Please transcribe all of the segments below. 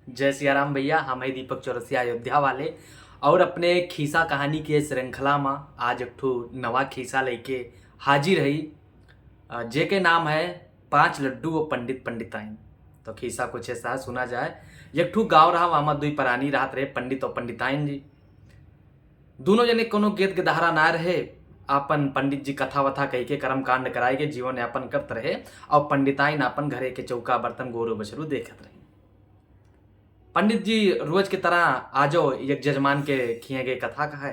जय सिया राम भैया। हम है दीपक चौरसिया अयोध्या वाले और अपने खीसा कहानी के श्रृंखला में आज एक ठो नवा खीसा लेके हाजिर रही जेके नाम है पांच लड्डू और पंडित पंडिताइन। तो खीसा कुछ ऐसा सुना जाए। एक ठो गाँव रहा, वहाँ दुई प्राणी राहत रहे, पंडित और पंडिताइन जी। दोनों जने कोनो गेद गदहारा ना रहे। अपन पंडित जी कथा वथा कह के कर्म कांड कराए के जीवन यापन करते रहे और पंडिताइन अपन घरे के चौका बर्तन गोरू बछरू देखत रहे। पंडित जी रोज की तरह आजो एक जजमान के खिए गए कथा कहा।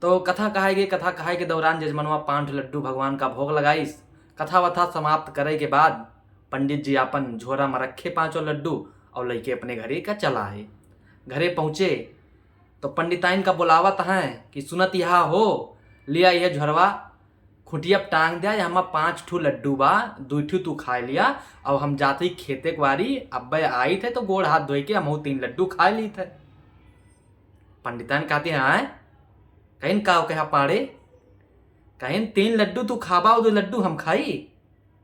तो कथा कहाए के दौरान जजमानवा 5 लड्डू भगवान का भोग लगाईस। कथा वथा समाप्त करे के बाद पंडित जी अपन झोरा में रखे 5 लड्डू और लेके अपने घरे का चला है। घरे पहुंचे तो पंडिताइन का बुलावत है कि सुनत यहाँ हो, लिया यह झोरवा खुटिया टांग दिया, हम 5 ठू लड्डू बा, 2 ठू तू खा लिया और हम जाते ही खेते के बारी अब्बे आई थे तो गोड़ हाथ धोई के हम 3 लड्डू खा ली थे। पंडिताइन कहते हैं कहीं का कहा पाड़े, कहीं 3 लड्डू तू खाबा और 2 लड्डू हम खाई,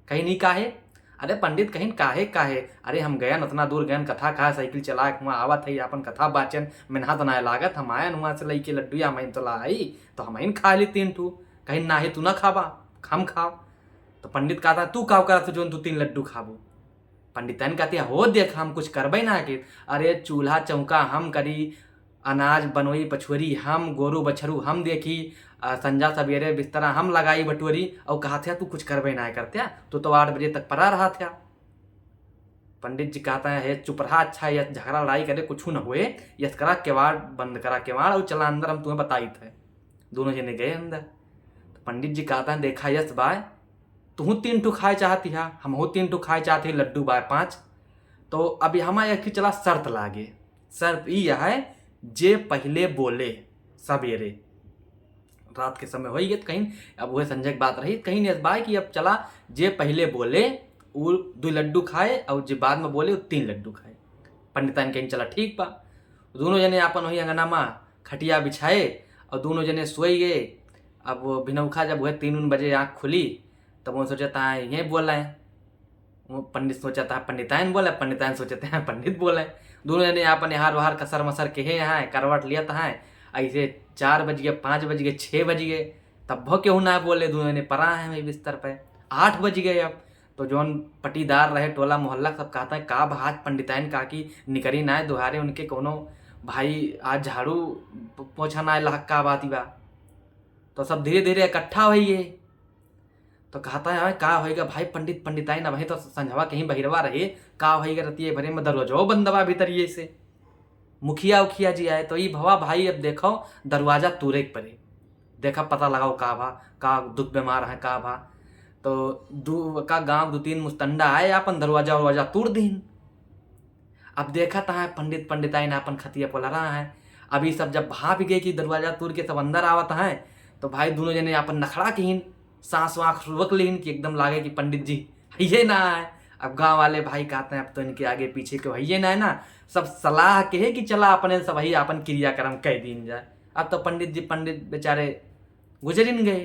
कहीं नहीं काहे। अरे पंडित कहीं काहे काहे, अरे हम गयन उतना दूर गयन कथा कहा साइकिल चला वहाँ आवत है अपन कथा बाचन मेहनत ना लागत, हम आयन वहाँ से लेके लड्डू या मैं तो लाई तो हम खा ली 3 ठू, कहीं ना ही तू ना खाबा हम खाओ। तो पंडित कहता तू काव करा तो जो तू 3 लड्डू खाबो। पंडिताइन कहती हो देख हम कुछ करबे ना कि अरे चूल्हा चौका हम करी, अनाज बनोई पछुअरी हम, गोरू बछरू हम देखी, संजा सवेरे बिस्तरा हम लगाई बटुअरी और कहा था तू कुछ करबे ना करते तो 8 बजे तक पड़ा रहा था। पंडित जी कहता है चुप रहा, अच्छा ये झगड़ा लड़ाई करे कुछ न हुए, यस करा केवाड़ बंद करा केवाड़ और चला अंदर, हम तुम्हें बताई थे। दोनों जने गए अंदर। तो पंडित जी कहता है देखा यस बाय तू 3 ठू खाए चाहती है, हम 3 ठू खाए चाहती लड्डू बाय 5। तो अभी हमारे एक चला शर्त लागे, शर्त ये है जे पहले बोले सवेरे रात के समय हो गए कहीं, अब वह संजय की बात रही कहीं ने बाय कि अब चला जे पहले बोले वो 2 लड्डू खाए और जो बाद में बोले वो 3 लड्डू खाए। पंडिताइन कहीं चला ठीक बा। दोनों जने अपन वही अंगना में खटिया बिछाए और दोनों जने सोई गए। अब वो भिनौखा जब वह 3 बजे आँख खुली तब वो सोचता है ये बोल रहे हैं, वो पंडित सोचता है पंडिताइन बोले, पंडिताइन सोचते हैं पंडित बोले। दोनों जने अपन यहाँ बाहर कसर मसर के हैं करवट लिया है, ऐसे 4 बज गए 5 बज गए 6 बज गए तब भो क्यों ना बोले। दोनों ने परा है वही बिस्तर पे 8 बज गए। अब तो जौन पटीदार रहे टोला मोहल्ला सब कहता है का भाज पंडिताइन का की निकरी ना दुहारे उनके कोनो भाई आज झाड़ू पोछा ना लहक्का बाती बा। तो सब धीरे धीरे इकट्ठा हुई। तो कहता है का होएगा भाई पंडित पंडिताइन, अब तो संझवा कहीं बहिरवा रहे का होएगा रतिये भरे में दरवाजा बंदवा भीतर ये से मुखिया उखिया जी आए तो ये भवा भाई अब देखो दरवाजा तूरे पड़े, देखा पता लगाओ का दुख बीमार है का भा। तो का गांव 2-3 मुस्तंडा आए अपन दरवाजा तोड़ दीन। अब देखा था पंडित पंडिताइन अपन खतिया पोला रहा है। अभी सब जब भाप गए कि दरवाजा तोड़ के सब अंदर आवत है तो भाई दोनों जने अपन नखड़ा कीन सांस वाँख रुक लीन कि एकदम लागे कि पंडित जी ये ना है। अब गांव वाले भाई कहते हैं अब तो इनके आगे पीछे के भैया ना है ना, सब सलाह के है कि चला अपने सब वही अपन क्रियाक्रम कह दीन जाए। अब तो पंडित बेचारे गुजरिन गए।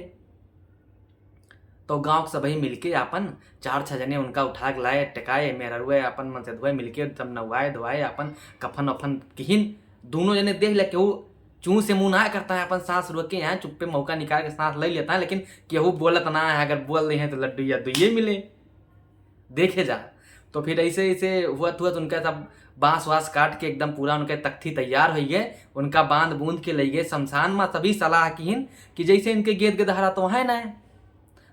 तो गांव सब ही मिलके अपन 4-6 जने उनका उठा के लाए टेकाए मेरा रुए अपन मन से धोए मिलके सब नवाए धोआए अपन कफन वफन किहिन। दोनों जने देख ले केहू चूँ से मुँह ना करता है, अपन सांस रोक के यहाँ चुप्पे मौका निकाल के सांस ले लेता है, लेकिन केहू बोलत ना है। अगर बोल रहे हैं तो लड्डू या तो ये मिले देखे जा। तो फिर ऐसे ऐसे हुआ उनका सब बांस वास काट के एकदम पूरा उनके तख्ती तैयार हो गए, उनका बांध बूंद के ले गए शमशान में। सभी सलाह कीन कि जैसे इनके गेद गदहारा तो है ना,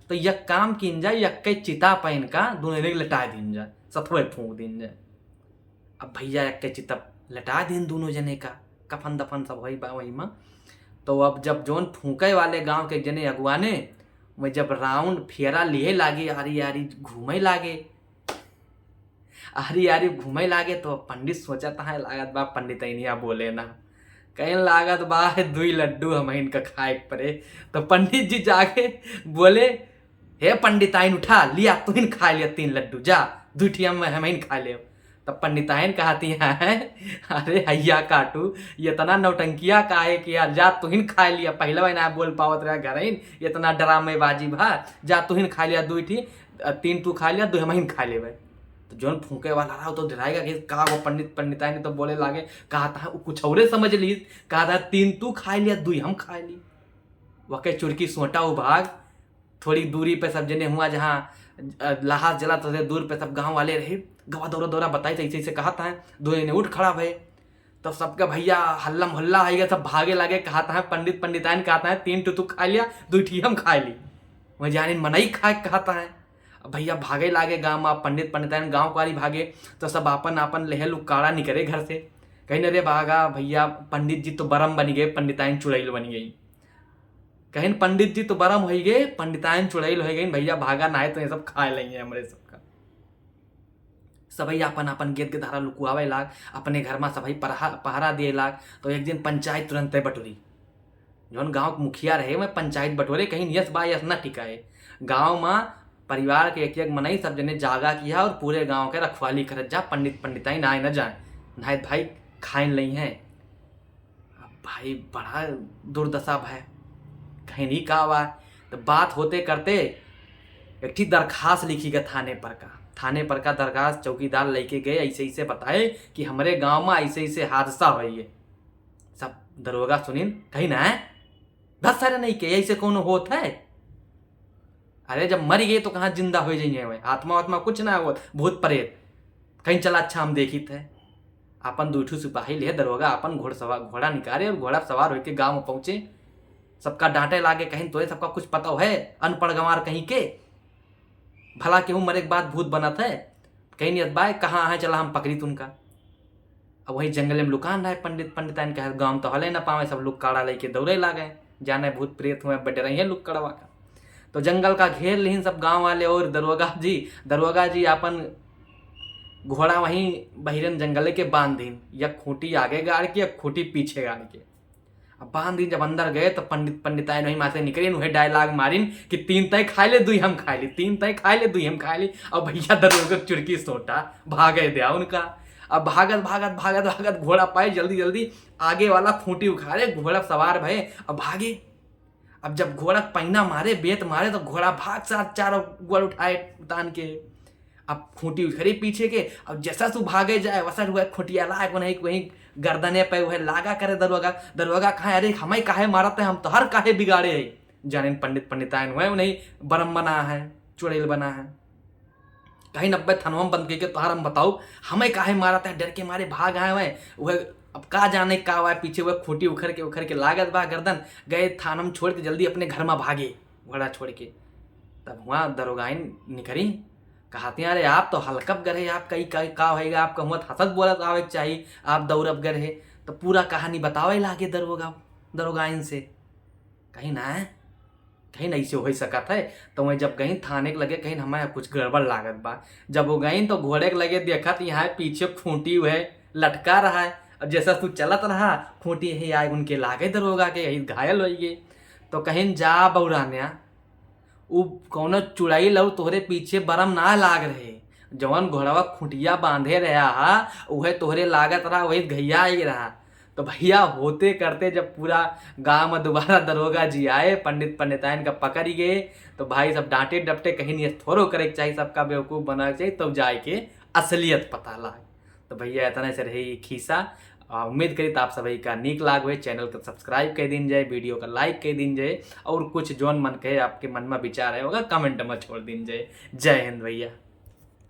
तो यक काम किन जाए यक चिता पहन का दोनों लटा दिन जाए, सतवे फूंक दिन जाए। अब भैया यक चिता लटा दिन दोनों जने का कफन दफन सब वही में। तो अब जब जोन फूके वाले गांव के जने अगुआने में जब राउंड फेरा लिए लागे आरी आरी घूमे लागे तो पंडित सोचता है लागत बा पंडितैनिया बोले ना कहीं लागत बा 2 लड्डू हम इनका खाए पड़े। तो पंडित जी जाके बोले हे पंडिताइन उठा लिया तू इन खा लिया 3 लड्डू जा 2 ठिया में हम इन खा ले। तब पंडिताइन कहती हैं अरे हैया काटू ये इतना नौटंकिया का है कि यार जा तुहिन खा लिया, पहले वही ना बोल पावत रहा घर इतना ड्रामेबाजी भा, जा तुहिन खा लिया 2 ठी 3 तू खा लिया 2 हम खा ले। तो जौन फूके वाला रहा तो डराएगा कि का वो पंडिताई ने तो बोले लागे कहा था कुछ और समझ ली, कहा था 3 तू खा लिया 2 हम खा ली। वके चुड़की सोटा हो भाग थोड़ी दूरी पे सब जने हुआ जहाँ लहास जला तो दूर पे सब गांव वाले रहे, गवा दौरा दौरा बताई तो ऐसे कहा था। 2 ने उठ खड़ा भय तो सबका भैया हल्ला मोहल्ला आएगा, सब भागे लागे, कहा था पंडिताइन कहता है 3 तू खा लिया 2 हम खा ली, वह जाने मनई खा कहता है। भैया भागे लागे गाँव में, पंडिताइन गाँव वाली भागे तो सब आपन आपन लेहे लुकाड़ा निकले घर से, कहीं न रे भागा भैया पंडित जी तो बरम बन गए, पंडिताइन चुड़ैल बन गई, कहीं पंडित जी तो बरम हो गए, पंडिताइन चुड़ैल हो गई। भैया भागा नहाए तो ये सब खा लेंगे हमारे सबका। सभी अपन अपन गेट के धारा लुकुआवे लाग, अपने घर में सभी पहरा दिए लाग। तो एक दिन पंचायत तुरंत बटोरी, जौन गांव के मुखिया रहे मैं पंचायत बटोरे, कहीं यस बा यस न टिकाए। गांव में परिवार के एक मनई सब जने जागा किया और पूरे गांव के रखवाली करत जा, पंडिताई ना न जाए, नाय भाई खाइन नहीं है। अब भाई बड़ा दुर्दशा भाई, कहीं नहीं कहा हुआ। तो बात होते करते एक ठीक दरखास्त लिखी गया थाने पर का दरखास्त चौकीदार लेके गए, ऐसे ऐसे बताए कि हमारे गांव में ऐसे ऐसे हादसा हुई है। सब दरोगा सुनीन कहीं ना है 10 सारे नहीं के ऐसे कौन होता है, अरे जब मर गए तो कहाँ जिंदा हो जाइए, आत्मा कुछ ना हो, भूत प्रेत कहीं चला। अच्छा हम देखी थे अपन 2 सिपाही ले दरोगा अपन घोड़ा निकाले और घोड़ा सवार होके गाँव में पहुंचे, सबका डांटे लागे, कहीं तो सबका कुछ पता है अनपढ़ गंवार कहीं के, भला केहू मरे के बाद भूत बना था, कहीं नहीं बाय कहाँ है चला हम पकड़ी तुमका। अब वही जंगल में लुकान रहे पंडिताइन कहे गाँव तो हले ना पावे, सब लोग काड़ा लेके दौड़े लागे, जाने भूत प्रेत हुए बटे रही है लोग कड़वा का। तो जंगल का घेर लिहिन सब गाँव वाले और दरोगा जी अपन घोड़ा वहीं बहिरन जंगल के बांध दीन, या खूंटी आगे गाड़ के या खूंटी पीछे गाड़ के। अब बांध दिन जब अंदर गए तो पंडिताइन वहीं मासे निकले, उन्हें डायलॉग मारिन कि 3 तय खा ले 2 हम खा ली, 3 तय खा ले 2 हम खा ली। अब भैया दरोगा चुड़की सोटा भागे दिया उनका। अब भागत घोड़ा पाए जल्दी आगे वाला खूंटी उखाड़े, घोड़ा सवार भये अब भागे। अब जब घोड़ा पहिना मारे बेत मारे तो घोड़ा भाग साथ चारों गोल उठाए तान के, अब खूंटी उखड़ी पीछे के। अब जैसा तू भागे जाए वैसा हुआ खूंटिया लाग वहीं गर्दने पे वह लागा करे दरोगा कहा अरे हमें काहे मारते हैं, हम तो हर काहे बिगाड़े है। जाने पंडिताइन हुए उन्हें बरम बना है, चुड़ैल बना है, कहीं 90 थनवा बंद के तो हम बताओ हमें काहे मारते हैं, डर के मारे भाग आए हुए वह। अब का जाने का हुआ पीछे वह खूंटी उखड़ के लागत बा गर्दन, गए थानम छोड़ के जल्दी अपने घर में भागे घोड़ा छोड़ के। तब वहाँ दरोगाइन निकली, कहते हैं अरे आप तो हल्कप गए, आप कहीं का होएगा, आपका मत हंसत बोलत आवे चाहिए, आप दौड़ब गए। तो पूरा कहानी बतावे लागे दरोगाइन से, कहीं ना है कहीं नहीं से हो सकत है। तो वह जब गई थाने के लगे कहीं हमें कुछ गड़बड़ लागत बा, जब वो गई तो घोड़े के लगे देखा तो यहाँ पीछे खूंटी हुए लटका रहा है। अब जैसा तू चलत रहा खूंटी ही आए उनके लागे दरोगा के यही घायल हो गए। तो कहीं जा बौरान्या उ कौनो चुड़ैल और तोहरे पीछे बरम ना लाग रहे, जवन घोड़वा खुटिया बांधे रहा वह तोहरे लागत रहा, वही घैया ही रहा। तो भैया होते करते जब पूरा गांव में दोबारा दरोगा जी आए, पंडिताइन का पकड़ ही गए। तो भाई सब डांटे डपटे, कहीं नहीं थोड़ो करे चाहिए, सबका बेवकूफ़ बना चाहिए, तब जाए के असलियत पता लाग। तो भैया इतना से रही खीसा। उम्मीद करी तो आप सभी का नीक लाग हुए, चैनल को सब्सक्राइब कर दिन जाए, वीडियो का लाइक कर दिन जाए, और कुछ जोन मन कहे आपके मन में विचार है होगा कमेंट में छोड़ दिन जाए। जय हिंद भैया।